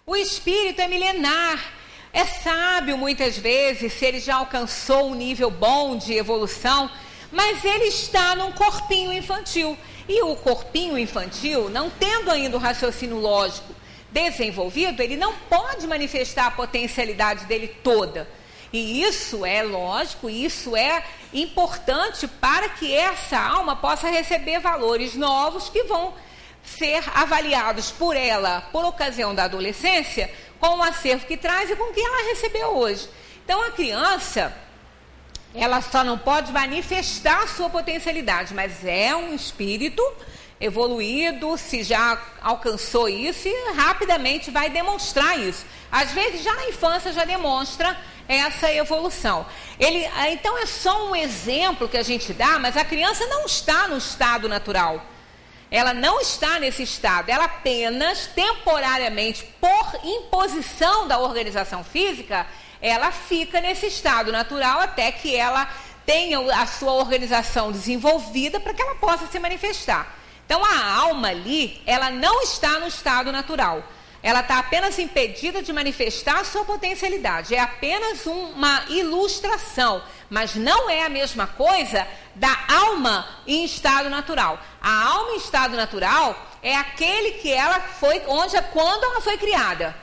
O espírito é milenar, é sábio muitas vezes, se ele já alcançou um nível bom de evolução, mas ele está num corpinho infantil. E o corpinho infantil, não tendo ainda o raciocínio lógico desenvolvido, ele não pode manifestar a potencialidade dele toda. E isso é lógico, isso é importante para que essa alma possa receber valores novos que vão ser avaliados por ela, por ocasião da adolescência, com o acervo que traz e com o que ela recebeu hoje. Então, a criança, ela só não pode manifestar a sua potencialidade, mas é um espírito evoluído, se já alcançou isso, e rapidamente vai demonstrar isso. Às vezes, já na infância, já demonstra essa evolução. Então, é só um exemplo que a gente dá, mas a criança não está no estado natural. Ela não está nesse estado, ela apenas, temporariamente, por imposição da organização física, ela fica nesse estado natural até que ela tenha a sua organização desenvolvida para que ela possa se manifestar. Então, a alma ali, ela não está no estado natural. Ela está apenas impedida de manifestar a sua potencialidade. É apenas uma ilustração, mas não é a mesma coisa da alma em estado natural. A alma em estado natural é aquele que ela foi, quando ela foi criada.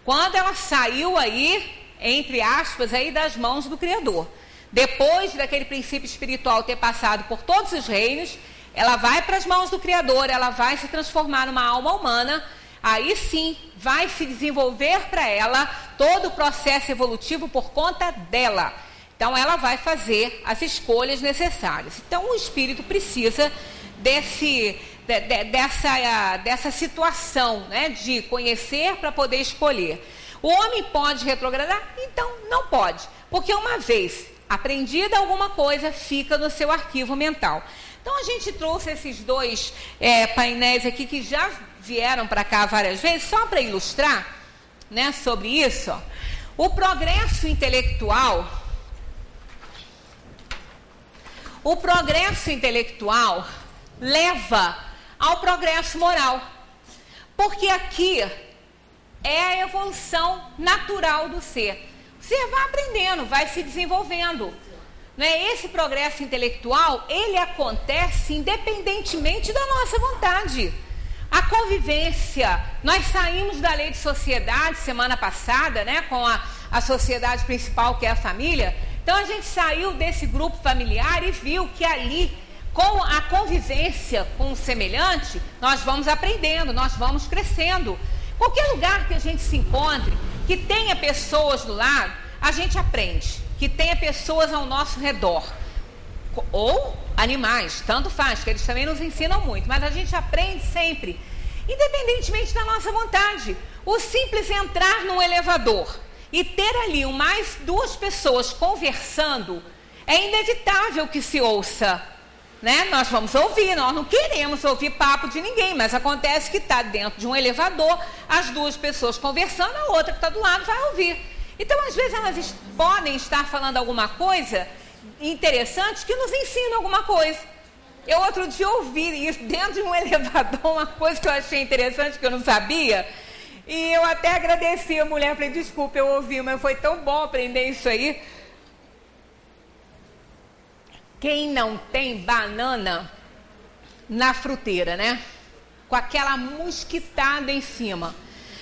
Quando ela saiu aí, entre aspas, aí das mãos do Criador. Depois daquele princípio espiritual ter passado por todos os reinos, ela vai para as mãos do Criador, ela vai se transformar numa alma humana. Aí sim, vai se desenvolver para ela todo o processo evolutivo por conta dela. Então, ela vai fazer as escolhas necessárias. Então, o espírito precisa dessa situação, né, de conhecer para poder escolher. O homem pode retrogradar? Então, não pode. Porque uma vez aprendida alguma coisa, fica no seu arquivo mental. Então, a gente trouxe esses dois painéis aqui que já vieram para cá várias vezes, só para ilustrar, né, sobre isso. Ó. O progresso intelectual leva ao progresso moral, porque aqui é a evolução natural do ser. Você vai aprendendo, vai se desenvolvendo. Né? Esse progresso intelectual, ele acontece independentemente da nossa vontade. A convivência, nós saímos da lei de sociedade semana passada, né, com a sociedade principal, que é a família. Então, a gente saiu desse grupo familiar e viu que ali, com a convivência com o semelhante, nós vamos aprendendo, nós vamos crescendo. Qualquer lugar que a gente se encontre, que tenha pessoas do lado, a gente aprende. Que tenha pessoas ao nosso redor. Ou animais, tanto faz, que eles também nos ensinam muito, mas a gente aprende sempre, independentemente da nossa vontade. O simples entrar num elevador e ter ali mais duas pessoas conversando, é inevitável que se ouça, né? Nós vamos ouvir, nós não queremos ouvir papo de ninguém, mas acontece que está dentro de um elevador, as duas pessoas conversando, a outra que está do lado vai ouvir. Então, às vezes, elas podem estar falando alguma coisa interessante que nos ensina alguma coisa. Eu outro dia ouvi isso dentro de um elevador, uma coisa que eu achei interessante, que eu não sabia, e eu até agradeci a mulher, falei, desculpa, eu ouvi, mas foi tão bom aprender isso aí. Quem não tem banana na fruteira, né? Com aquela mosquitada em cima.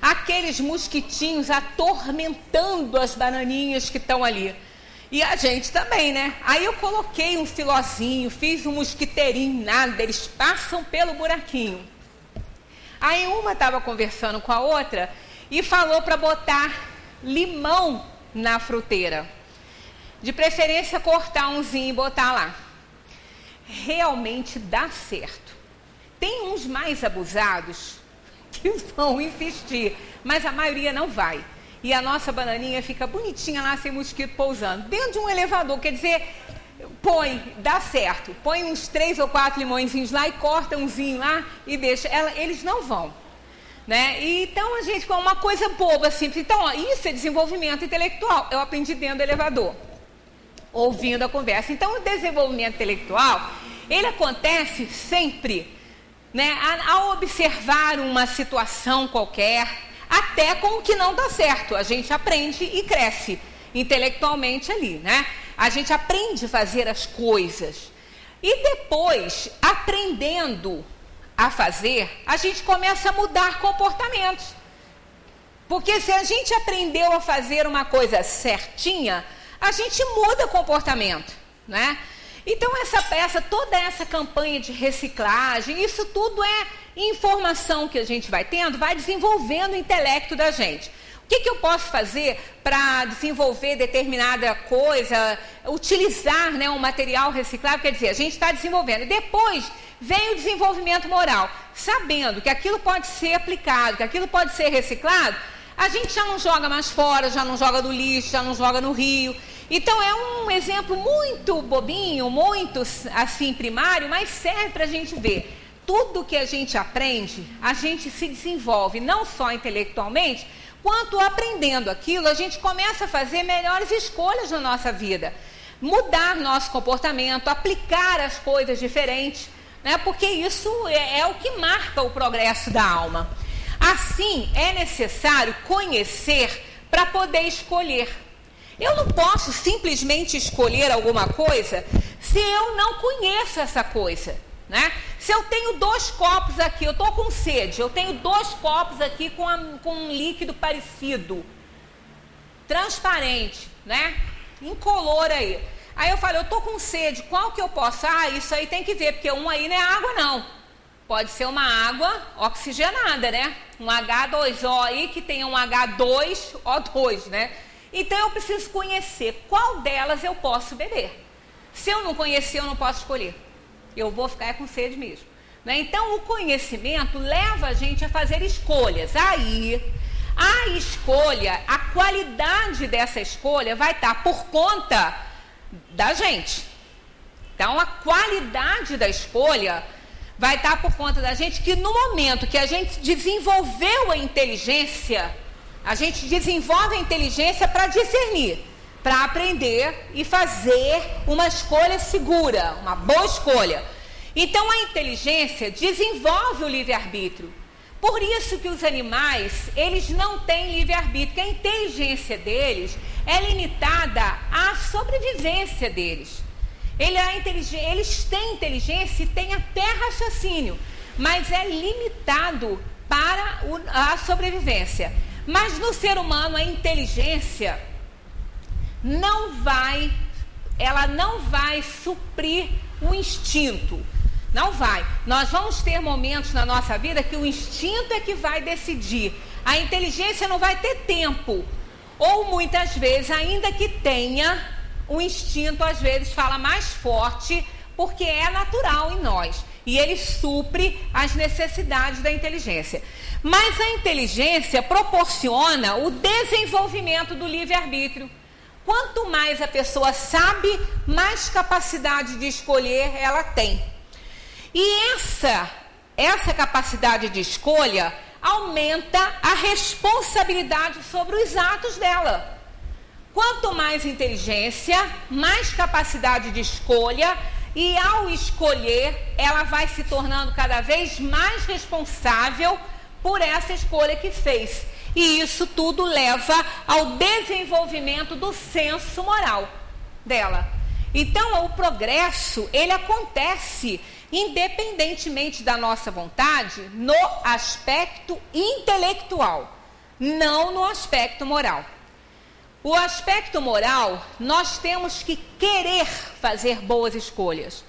Aqueles mosquitinhos atormentando as bananinhas que estão ali. E a gente também, né? Aí eu coloquei um filozinho, fiz um mosquiteirinho, nada, eles passam pelo buraquinho. Aí uma estava conversando com a outra e falou para botar limão na fruteira. De preferência cortar umzinho e botar lá. Realmente dá certo. Tem uns mais abusados que vão insistir, mas a maioria não vai. E a nossa bananinha fica bonitinha lá, sem mosquito pousando. Dentro de um elevador, quer dizer, dá certo. Põe uns 3 ou 4 limõezinhos lá e corta umzinho lá e deixa. Eles não vão. Né? E, então, a gente, com uma coisa boba, simples. Então, ó, isso é desenvolvimento intelectual. Eu aprendi dentro do elevador, ouvindo a conversa. Então, o desenvolvimento intelectual, ele acontece sempre, né? Ao observar uma situação qualquer, até com o que não dá certo. A gente aprende e cresce intelectualmente ali, né? A gente aprende a fazer as coisas. E depois, aprendendo a fazer, a gente começa a mudar comportamentos. Porque se a gente aprendeu a fazer uma coisa certinha, a gente muda comportamento, né? Então toda essa campanha de reciclagem, isso tudo é informação que a gente vai tendo, vai desenvolvendo o intelecto da gente. O que eu posso fazer para desenvolver determinada coisa, utilizar, né, um material reciclável? Quer dizer, a gente está desenvolvendo. E depois vem o desenvolvimento moral. Sabendo que aquilo pode ser aplicado, que aquilo pode ser reciclado, a gente já não joga mais fora, já não joga no lixo, já não joga no rio. Então é um exemplo muito bobinho, muito assim primário, mas serve para a gente ver. Tudo que a gente aprende, a gente se desenvolve, não só intelectualmente, quanto aprendendo aquilo, a gente começa a fazer melhores escolhas na nossa vida. Mudar nosso comportamento, aplicar as coisas diferentes, né? Porque isso é o que marca o progresso da alma. Assim, é necessário conhecer para poder escolher. Eu não posso simplesmente escolher alguma coisa se eu não conheço essa coisa, né? Se eu tenho 2 copos aqui, eu estou com sede, eu tenho 2 copos aqui com um líquido parecido, transparente, né? Incolor aí. Aí eu falo, eu estou com sede, qual que eu posso? Ah, isso aí tem que ver, porque um aí não é água não. Pode ser uma água oxigenada, né? Um H2O aí que tenha um H2O2, né? Então eu preciso conhecer qual delas eu posso beber. Se eu não conhecer, eu não posso escolher. Eu vou ficar com sede mesmo, né? Então o conhecimento leva a gente a fazer escolhas. Aí a escolha, a qualidade dessa escolha vai estar por conta da gente. Então a qualidade da escolha vai estar por conta da gente, que no momento que a gente desenvolveu a inteligência, a gente desenvolve a inteligência para discernir, para aprender e fazer uma escolha segura, uma boa escolha. Então a inteligência desenvolve o livre-arbítrio. Por isso que os animais, eles não têm livre-arbítrio, porque a inteligência deles é limitada à sobrevivência deles. Eles têm inteligência e têm até raciocínio, mas é limitado para a sobrevivência. Mas no ser humano a inteligência ela não vai suprir o instinto. Não vai. Nós vamos ter momentos na nossa vida que o instinto é que vai decidir. A inteligência não vai ter tempo. Ou muitas vezes, ainda que tenha, o instinto às vezes fala mais forte, porque é natural em nós. E ele supre as necessidades da inteligência. Mas a inteligência proporciona o desenvolvimento do livre-arbítrio. Quanto mais a pessoa sabe, mais capacidade de escolher ela tem. E essa capacidade de escolha aumenta a responsabilidade sobre os atos dela. Quanto mais inteligência, mais capacidade de escolha, e ao escolher, ela vai se tornando cada vez mais responsável por essa escolha que fez. E isso tudo leva ao desenvolvimento do senso moral dela. Então, o progresso, ele acontece independentemente da nossa vontade no aspecto intelectual, não no aspecto moral. O aspecto moral, nós temos que querer fazer boas escolhas.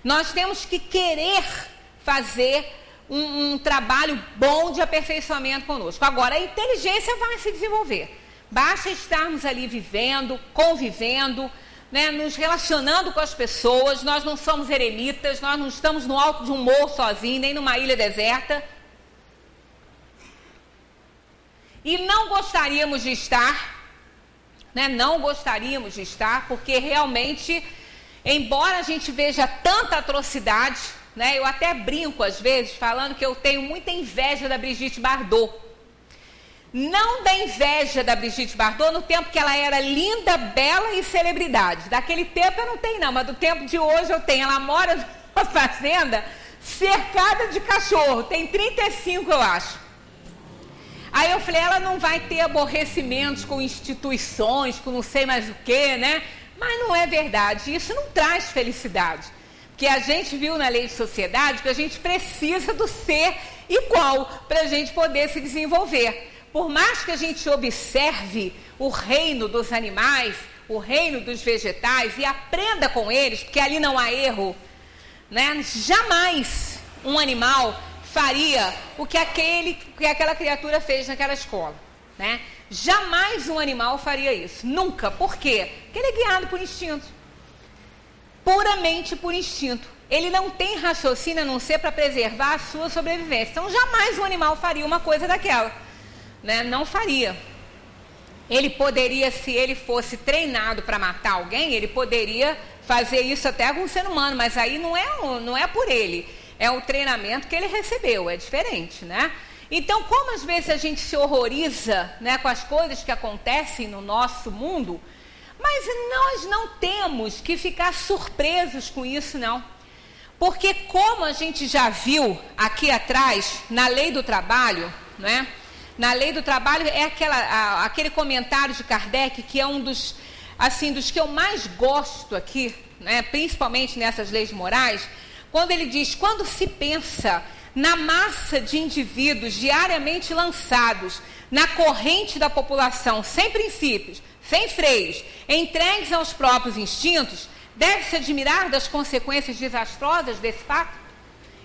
Nós temos que querer fazer um trabalho bom de aperfeiçoamento conosco. Agora, a inteligência vai se desenvolver. Basta estarmos ali vivendo, convivendo, né, nos relacionando com as pessoas. Nós não somos eremitas, nós não estamos no alto de um morro sozinho, nem numa ilha deserta. E não gostaríamos de estar, né, não gostaríamos de estar, porque realmente, embora a gente veja tanta atrocidade, né, eu até brinco às vezes falando que eu tenho muita inveja da Brigitte Bardot. Não da inveja da Brigitte Bardot no tempo que ela era linda, bela e celebridade. Daquele tempo eu não tenho não, mas do tempo de hoje eu tenho. Ela mora numa fazenda cercada de cachorro, tem 35 eu acho. Aí eu falei, ela não vai ter aborrecimentos com instituições, com não sei mais o que, né? Mas não é verdade, isso não traz felicidade. Porque a gente viu na lei de sociedade que a gente precisa do ser igual para a gente poder se desenvolver. Por mais que a gente observe o reino dos animais, o reino dos vegetais e aprenda com eles, porque ali não há erro, né? Jamais um animal faria o que aquela criatura fez naquela escola, né? Jamais um animal faria isso, nunca. Por quê? Porque ele é guiado por instinto, puramente por instinto. Ele não tem raciocínio a não ser para preservar a sua sobrevivência. Então jamais um animal faria uma coisa daquela, né? Não faria. Ele poderia, se ele fosse treinado para matar alguém, ele poderia fazer isso até com um ser humano, mas aí não é por ele. É o treinamento que ele recebeu, é diferente, né? Então, como às vezes a gente se horroriza, né, com as coisas que acontecem no nosso mundo, mas nós não temos que ficar surpresos com isso, não. Porque como a gente já viu aqui atrás, na lei do trabalho, né? Na lei do trabalho é aquele comentário de Kardec, que é um dos que eu mais gosto aqui, né, principalmente nessas leis morais, quando ele diz, quando se pensa na massa de indivíduos diariamente lançados na corrente da população, sem princípios, sem freios, entregues aos próprios instintos, deve-se admirar das consequências desastrosas desse fato?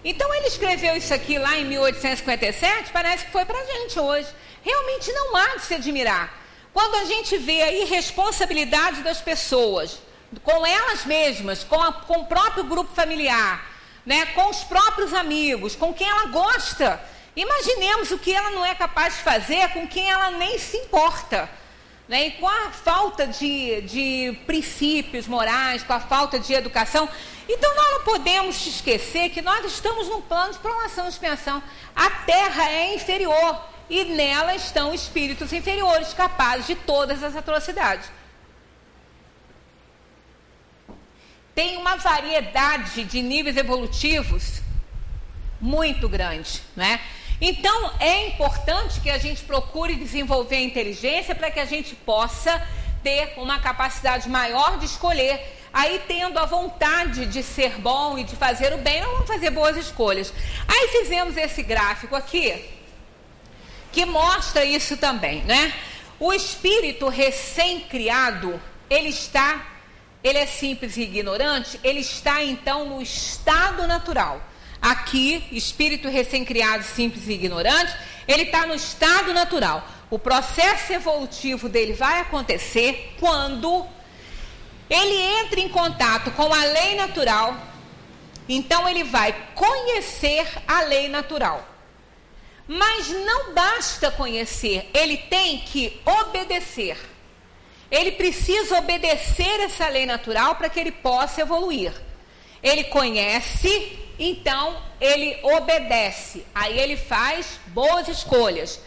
Então ele escreveu isso aqui lá em 1857, parece que foi para a gente hoje. Realmente não há de se admirar. Quando a gente vê a irresponsabilidade das pessoas, com elas mesmas, com o próprio grupo familiar, né, com os próprios amigos, com quem ela gosta, imaginemos o que ela não é capaz de fazer com quem ela nem se importa. Né, e com a falta de princípios morais, com a falta de educação. Então nós não podemos esquecer que nós estamos num plano de promoção e expiação. A Terra é inferior e nela estão espíritos inferiores, capazes de todas as atrocidades. Tem uma variedade de níveis evolutivos muito grande, né? Então, é importante que a gente procure desenvolver a inteligência para que a gente possa ter uma capacidade maior de escolher. Aí, tendo a vontade de ser bom e de fazer o bem, nós vamos fazer boas escolhas. Aí, fizemos esse gráfico aqui, que mostra isso também, né? O espírito recém-criado, ele é simples e ignorante, ele está, então, no estado natural. Aqui, espírito recém-criado, simples e ignorante, ele está no estado natural. O processo evolutivo dele vai acontecer quando ele entra em contato com a lei natural. Então, ele vai conhecer a lei natural. Mas não basta conhecer, ele tem que obedecer. Ele precisa obedecer essa lei natural para que ele possa evoluir. Ele conhece, então ele obedece, aí ele faz boas escolhas.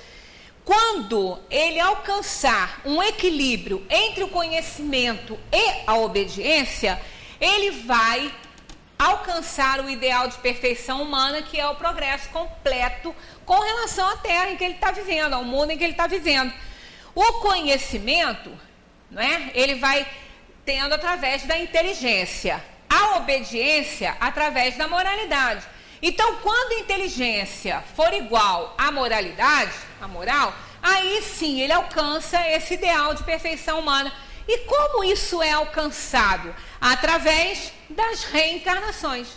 Quando ele alcançar um equilíbrio entre o conhecimento e a obediência, ele vai alcançar o ideal de perfeição humana, que é o progresso completo com relação à Terra em que ele está vivendo, ao mundo em que ele está vivendo. O conhecimento, né, ele vai tendo através da inteligência. A obediência através da moralidade. Então, quando a inteligência for igual à moralidade, à moral, aí sim ele alcança esse ideal de perfeição humana. E como isso é alcançado? Através das reencarnações.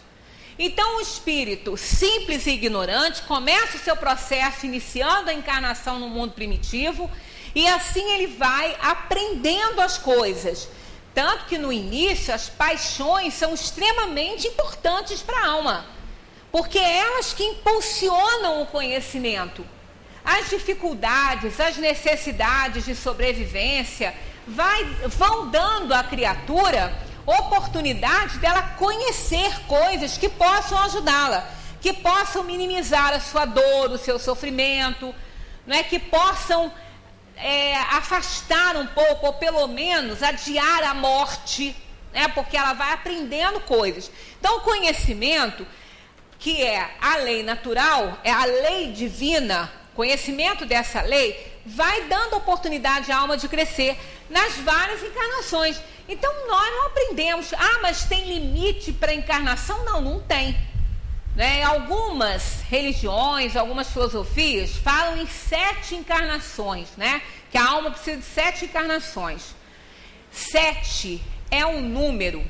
Então, o espírito simples e ignorante começa o seu processo iniciando a encarnação no mundo primitivo e assim ele vai aprendendo as coisas. Tanto que no início as paixões são extremamente importantes para a alma, porque é elas que impulsionam o conhecimento. As dificuldades, as necessidades de sobrevivência vão dando à criatura oportunidade dela conhecer coisas que possam ajudá-la, que possam minimizar a sua dor, o seu sofrimento, não é? Que possam afastar um pouco, ou pelo menos adiar a morte, né? Porque ela vai aprendendo coisas. Então, o conhecimento, que é a lei natural, é a lei divina, conhecimento dessa lei vai dando oportunidade à alma de crescer nas várias encarnações. Então, nós não aprendemos, mas tem limite para a encarnação? Não, não tem. Né? Algumas religiões, algumas filosofias falam em 7 encarnações, né? Que a alma precisa de 7 encarnações. 7 é um número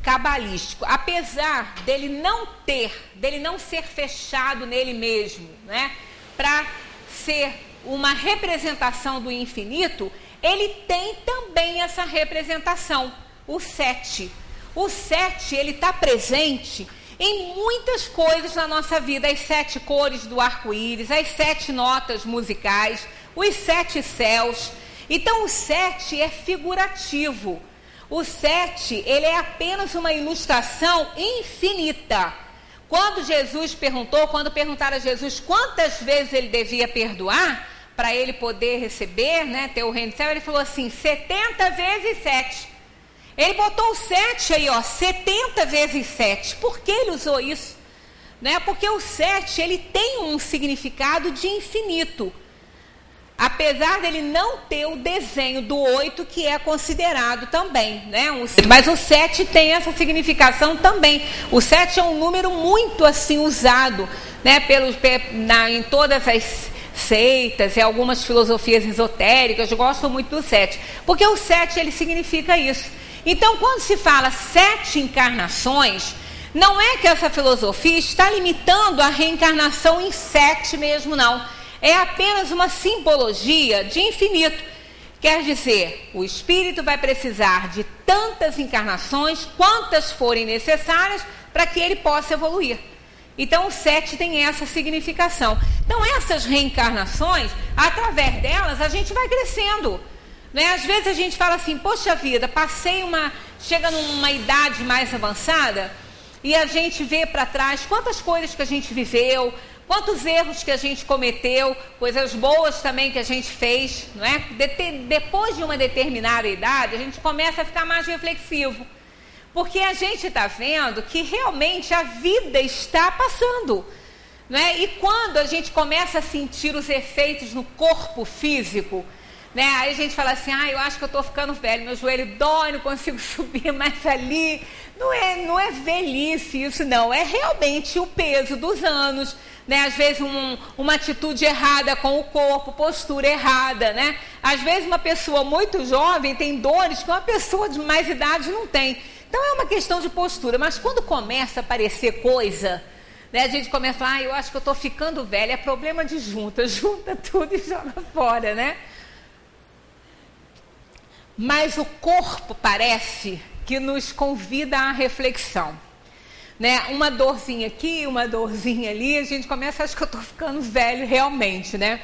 cabalístico, apesar dele não ser fechado nele mesmo, né? Para ser uma representação do infinito, ele tem também essa representação, o 7. O 7, ele está presente em muitas coisas na nossa vida, as 7 cores do arco-íris, as 7 notas musicais, os 7 céus. Então, o 7 é figurativo. O 7, ele é apenas uma ilustração infinita. Quando perguntaram a Jesus quantas vezes ele devia perdoar para ele poder receber, né, ter o reino do céu, ele falou assim, 70 vezes 7. Ele botou o 7 aí, 70 vezes 7. Por que ele usou isso? Né? Porque o 7, ele tem um significado de infinito. Apesar dele não ter o desenho do 8, que é considerado também, né? Mas o 7 tem essa significação também. O 7 é um número muito assim usado, né? Em todas as seitas e algumas filosofias esotéricas gostam muito do 7. Porque o 7, ele significa isso. Então, quando se fala 7 encarnações, não é que essa filosofia está limitando a reencarnação em 7 mesmo, não. É apenas uma simbologia de infinito. Quer dizer, o espírito vai precisar de tantas encarnações quantas forem necessárias para que ele possa evoluir. Então, o 7 tem essa significação. Então, essas reencarnações, através delas, a gente vai crescendo. Né? Às vezes a gente fala assim, poxa vida, chega numa idade mais avançada e a gente vê para trás quantas coisas que a gente viveu, quantos erros que a gente cometeu, coisas boas também que a gente fez, não é? Depois de uma determinada idade, a gente começa a ficar mais reflexivo. Porque a gente está vendo que realmente a vida está passando. Não é? E quando a gente começa a sentir os efeitos no corpo físico, né? Aí a gente fala assim, eu acho que eu estou ficando velho, meu joelho dói, não consigo subir mais ali. Não é velhice isso, não. É realmente o peso dos anos, né? Às vezes uma atitude errada com o corpo, postura errada, né? Às vezes uma pessoa muito jovem tem dores que uma pessoa de mais idade não tem. Então é uma questão de postura, mas quando começa a aparecer coisa, né, a gente começa a falar, eu acho que eu estou ficando velha, é problema de junta tudo e joga fora, né? Mas o corpo parece que nos convida à reflexão. Né? Uma dorzinha aqui, uma dorzinha ali, a gente começa, acho que eu estou ficando velho realmente, né?